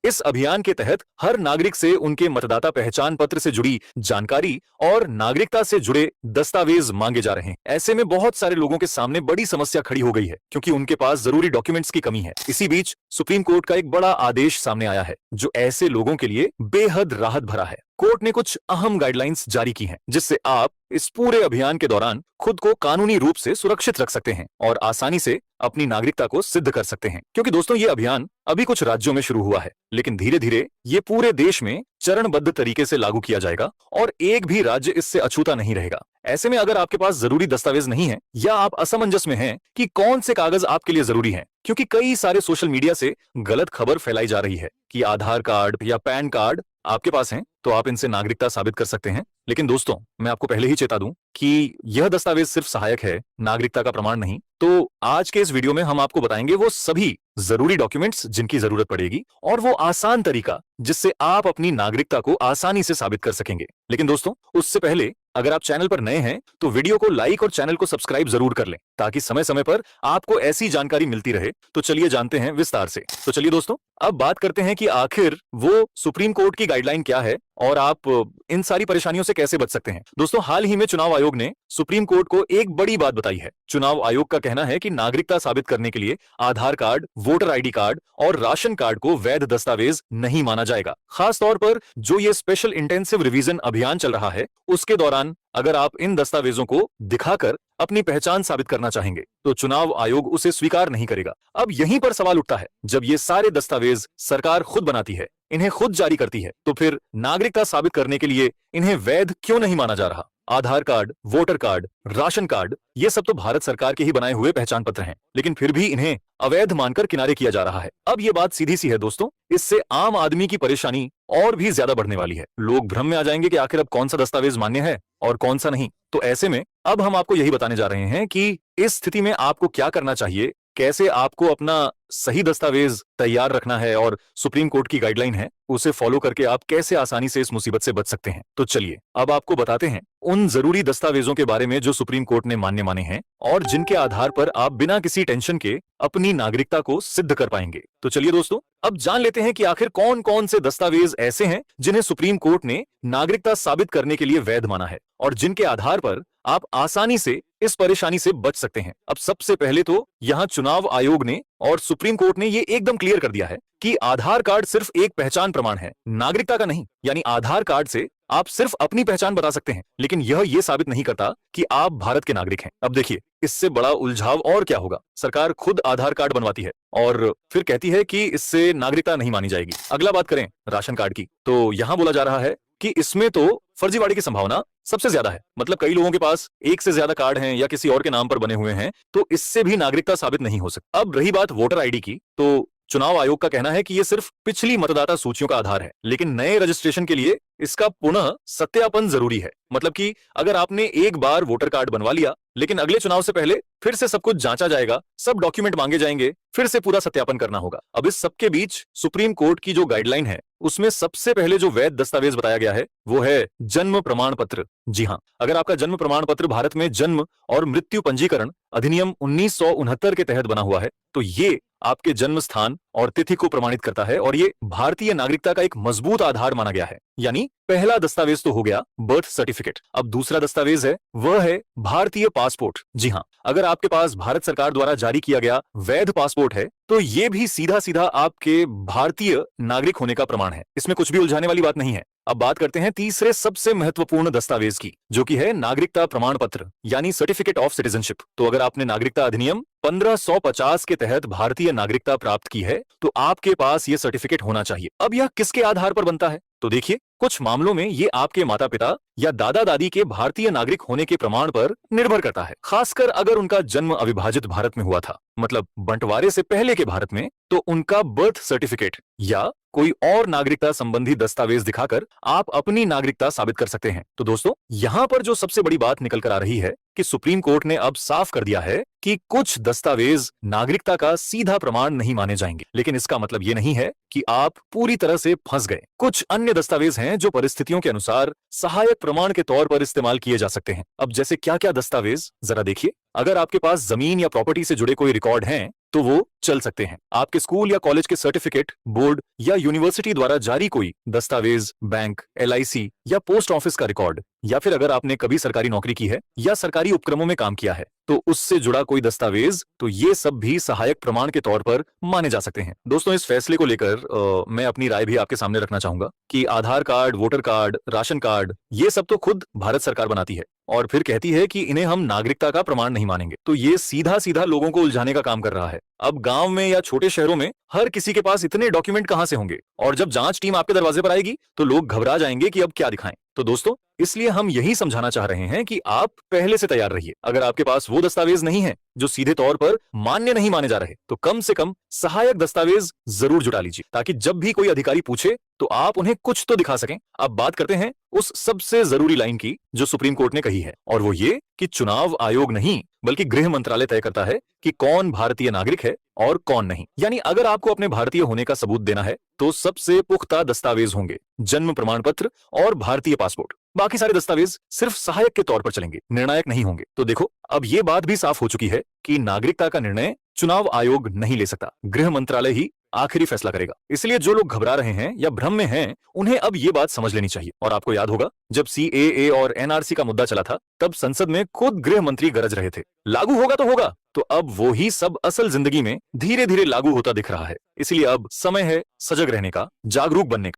इस अभियान के तहत हर नागरिक से उनके मतदाता पहचान पत्र से जुड़ी जानकारी और नागरिकता से जुड़े दस्तावेज मांगे जा रहे हैं। ऐसे में बहुत सारे लोगों के सामने बड़ी समस्या खड़ी हो गई है क्योंकि उनके पास जरूरी डॉक्यूमेंट्स की कमी है। इसी बीच सुप्रीम कोर्ट का एक बड़ा आदेश सामने आया है जो ऐसे लोगों के लिए बेहद राहत भरा है। कोर्ट ने कुछ अहम गाइडलाइंस जारी की हैं जिससे आप इस पूरे अभियान के दौरान खुद को कानूनी रूप से सुरक्षित रख सकते हैं और आसानी से अपनी नागरिकता को सिद्ध कर सकते हैं। क्योंकि दोस्तों ये अभियान अभी कुछ राज्यों में शुरू हुआ है लेकिन धीरे धीरे ये पूरे देश में चरणबद्ध तरीके से लागू किया जाएगा और एक भी राज्य इससे अछूता नहीं रहेगा। ऐसे में अगर आपके पास जरूरी दस्तावेज नहीं है या आप असमंजस में हैं कि कौन से कागज आपके लिए जरूरी हैं, क्योंकि कई सारे सोशल मीडिया से गलत खबर फैलाई जा रही है कि आधार कार्ड या पैन कार्ड आपके पास हैं तो आप इनसे नागरिकता साबित कर सकते हैं। लेकिन दोस्तों मैं आपको पहले ही चेता दूं कि यह दस्तावेज सिर्फ सहायक है, नागरिकता का प्रमाण नहीं। तो आज के इस वीडियो में हम आपको बताएंगे वो सभी जरूरी डॉक्यूमेंट्स जिनकी जरूरत पड़ेगी और वो आसान तरीका जिससे आप अपनी नागरिकता को आसानी से साबित कर सकेंगे। लेकिन दोस्तों उससे पहले अगर आप चैनल पर नए हैं तो वीडियो को लाइक और चैनल को सब्सक्राइब जरूर कर लें ताकि समय समय पर आपको ऐसी जानकारी मिलती रहे। तो चलिए जानते हैं विस्तार से। तो चलिए दोस्तों अब बात करते हैं कि आखिर वो सुप्रीम कोर्ट की गाइडलाइन क्या है और आप इन सारी परेशानियों से कैसे बच सकते हैं। दोस्तों हाल ही में चुनाव आयोग ने सुप्रीम कोर्ट को एक बड़ी बात बताई है। चुनाव आयोग का कहना है कि नागरिकता साबित करने के लिए आधार कार्ड, वोटर आईडी कार्ड और राशन कार्ड को वैध दस्तावेज नहीं माना जाएगा। खास तौर पर जो ये स्पेशल इंटेंसिव रिवीजन अभियान चल रहा है उसके दौरान अगर आप इन दस्तावेजों को दिखाकर अपनी पहचान साबित करना चाहेंगे तो चुनाव आयोग उसे स्वीकार नहीं करेगा। अब यहीं पर सवाल उठता है, जब ये सारे दस्तावेज सरकार खुद बनाती है, इन्हें खुद जारी करती है, तो फिर नागरिकता साबित करने के लिए इन्हें वैध क्यों नहीं माना जा रहा? Aadhaar card, voter card, ration card ये सब तो भारत सरकार के ही बनाए हुए पहचान पत्र हैं, लेकिन फिर भी इन्हें अवैध मानकर किनारे किया जा रहा है। अब ये बात सीधी सी है दोस्तों, इससे आम आदमी की परेशानी और भी ज्यादा बढ़ने वाली है। लोग भ्रम में आ जाएंगे कि आखिर अब कौन सा दस्तावेज मान्य है और कौन सा नहीं। तो ऐसे में अब हम आपको यही बताने जा रहे हैं कि इस स्थिति में आपको क्या करना चाहिए, कैसे आपको अपना सही दस्तावेज तैयार रखना है और सुप्रीम कोर्ट की गाइडलाइन है उसे फॉलो करके आप कैसे आसानी से इस मुसीबत से बच सकते हैं। तो चलिए अब आपको बताते हैं उन जरूरी दस्तावेजों के बारे में जो सुप्रीम कोर्ट ने मान्य माने हैं और जिनके आधार पर आप बिना किसी टेंशन के अपनी नागरिकता को सिद्ध कर पाएंगे। तो चलिए दोस्तों अब जान लेते हैं कि आखिर कौन कौन से दस्तावेज ऐसे हैं जिन्हें सुप्रीम कोर्ट ने नागरिकता साबित करने के लिए वैध माना है और जिनके आधार पर आप आसानी से इस परेशानी से बच सकते हैं। अब सबसे पहले तो यहाँ चुनाव आयोग ने और सुप्रीम कोर्ट ने ये एकदम क्लियर कर दिया है कि आधार कार्ड सिर्फ एक पहचान प्रमाण है, नागरिकता का नहीं। यानी आधार कार्ड से आप सिर्फ अपनी पहचान बता सकते हैं लेकिन यह ये साबित नहीं करता कि आप भारत के नागरिक हैं। अब देखिए इससे बड़ा उलझाव और क्या होगा। सरकार खुद आधार कार्ड बनवाती है और फिर कहती है कि इससे नागरिकता नहीं मानी जाएगी। अगला बात करें राशन कार्ड की, तो यहां बोला जा रहा है कि इसमें तो फर्जीवाड़े की संभावना सबसे ज्यादा है। मतलब कई लोगों के पास एक से ज्यादा कार्ड हैं या किसी और के नाम पर बने हुए हैं, तो इससे भी नागरिकता साबित नहीं हो सकती। अब रही बात वोटर आईडी की, तो चुनाव आयोग का कहना है कि यह सिर्फ पिछली मतदाता सूचियों का आधार है, लेकिन नए रजिस्ट्रेशन के लिए इसका पुनः सत्यापन जरूरी है। मतलब कि अगर आपने एक बार वोटर कार्ड बनवा लिया लेकिन अगले चुनाव से पहले फिर से सब कुछ जांचा जाएगा, सब डॉक्यूमेंट मांगे जाएंगे, फिर से पूरा सत्यापन करना होगा। अब इस सबके बीच सुप्रीम कोर्ट की जो गाइडलाइन है उसमें सबसे पहले जो वैध दस्तावेज बताया गया है वो है जन्म प्रमाण पत्र। जी हाँ, अगर आपका जन्म प्रमाण पत्र भारत में जन्म और मृत्यु पंजीकरण अधिनियम 1969 के तहत बना हुआ है तो ये आपके जन्म स्थान और तिथि को प्रमाणित करता है और ये भारतीय नागरिकता का एक मजबूत आधार माना गया है। यानी पहला दस्तावेज तो हो गया बर्थ सर्टिफिकेट। अब दूसरा दस्तावेज है वह है भारतीय पासपोर्ट। जी हाँ, अगर आपके पास भारत सरकार द्वारा जारी किया गया वैध पासपोर्ट है तो ये भी सीधा सीधा आपके भारतीय नागरिक होने का प्रमाण है। इसमें कुछ भी उलझाने वाली बात नहीं है। अब बात करते हैं तीसरे सबसे महत्वपूर्ण दस्तावेज की, जो कि है नागरिकता प्रमाण पत्र यानी सर्टिफिकेट ऑफ सिटीजनशिप। तो अगर आपने नागरिकता अधिनियम 1550 के तहत भारतीय नागरिकता प्राप्त की है तो आपके पास यह सर्टिफिकेट होना चाहिए। अब यह किसके आधार पर बनता है? तो देखिए कुछ मामलों में ये आपके माता पिता या दादा दादी के भारतीय नागरिक होने के प्रमाण पर निर्भर करता है। खासकर अगर उनका जन्म अविभाजित भारत में हुआ था, मतलब बंटवारे से पहले के भारत में, तो उनका बर्थ सर्टिफिकेट या कोई और नागरिकता संबंधी दस्तावेज दिखाकर आप अपनी नागरिकता साबित कर सकते हैं। तो दोस्तों यहाँ पर जो सबसे बड़ी बात निकल कर आ रही है कि सुप्रीम कोर्ट ने अब साफ कर दिया है कि कुछ दस्तावेज नागरिकता का सीधा प्रमाण नहीं माने जाएंगे, लेकिन इसका मतलब ये नहीं है कि आप पूरी तरह से फंस गए। कुछ अन्य दस्तावेज हैं जो परिस्थितियों के अनुसार सहायक प्रमाण के तौर पर इस्तेमाल किए जा सकते हैं। अब जैसे क्या क्या दस्तावेज, जरा देखिए। अगर आपके पास जमीन या प्रॉपर्टी से जुड़े कोई रिकॉर्ड हैं तो वो चल सकते हैं। आपके स्कूल या कॉलेज के सर्टिफिकेट, बोर्ड या यूनिवर्सिटी द्वारा जारी कोई दस्तावेज, बैंक, LIC या पोस्ट ऑफिस का रिकॉर्ड, या फिर अगर आपने कभी सरकारी नौकरी की है या सरकारी उपक्रमों में काम किया है तो उससे जुड़ा कोई दस्तावेज, तो ये सब भी सहायक प्रमाण के तौर पर माने जा सकते हैं। दोस्तों, इस फैसले को लेकर मैं अपनी राय भी आपके सामने रखना चाहूंगा कि Aadhaar card, voter card, ration card, ये सब तो खुद भारत सरकार बनाती है और फिर कहती है कि इन्हें हम नागरिकता का प्रमाण नहीं मानेंगे। तो ये सीधा सीधा लोगों को उलझाने का काम कर रहा है। अब गांव में या छोटे शहरों में हर किसी के पास इतने डॉक्यूमेंट कहां से होंगे, और जब जांच टीम आपके दरवाजे पर आएगी तो लोग घबरा जाएंगे कि अब क्या दिखाएं। तो दोस्तों, इसलिए हम यही समझाना चाह रहे हैं कि आप पहले से तैयार रहिए। अगर आपके पास वो दस्तावेज नहीं है जो सीधे तौर पर मान्य नहीं माने जा रहे, तो कम से कम सहायक दस्तावेज जरूर जुटा लीजिए, ताकि जब भी कोई अधिकारी पूछे तो आप उन्हें कुछ तो दिखा सकें। अब बात करते हैं उस सबसे जरूरी लाइन की जो सुप्रीम कोर्ट ने कही है, और वो ये कि चुनाव आयोग नहीं बल्कि गृह मंत्रालय तय करता है कि कौन भारतीय नागरिक है और कौन नहीं। यानी अगर आपको अपने भारतीय होने का सबूत देना है तो सबसे पुख्ता दस्तावेज होंगे जन्म प्रमाण पत्र और भारतीय पासपोर्ट। बाकी सारे दस्तावेज सिर्फ सहायक के तौर पर चलेंगे, निर्णायक नहीं होंगे। तो देखो, अब ये बात भी साफ हो चुकी है कि नागरिकता का निर्णय चुनाव आयोग नहीं ले सकता, गृह मंत्रालय ही आखिरी फैसला करेगा। इसलिए जो लोग घबरा रहे हैं या भ्रम में हैं, उन्हें अब ये बात समझ लेनी चाहिए। और आपको याद होगा, जब CAA और NRC का मुद्दा चला था, तब संसद में खुद गृह मंत्री गरज रहे थे, लागू होगा तो होगा। तो अब वो ही सब असल जिंदगी में धीरे धीरे लागू होता दिख रहा है। इसलिए अब समय है सजग रहने का, जागरूक बनने का।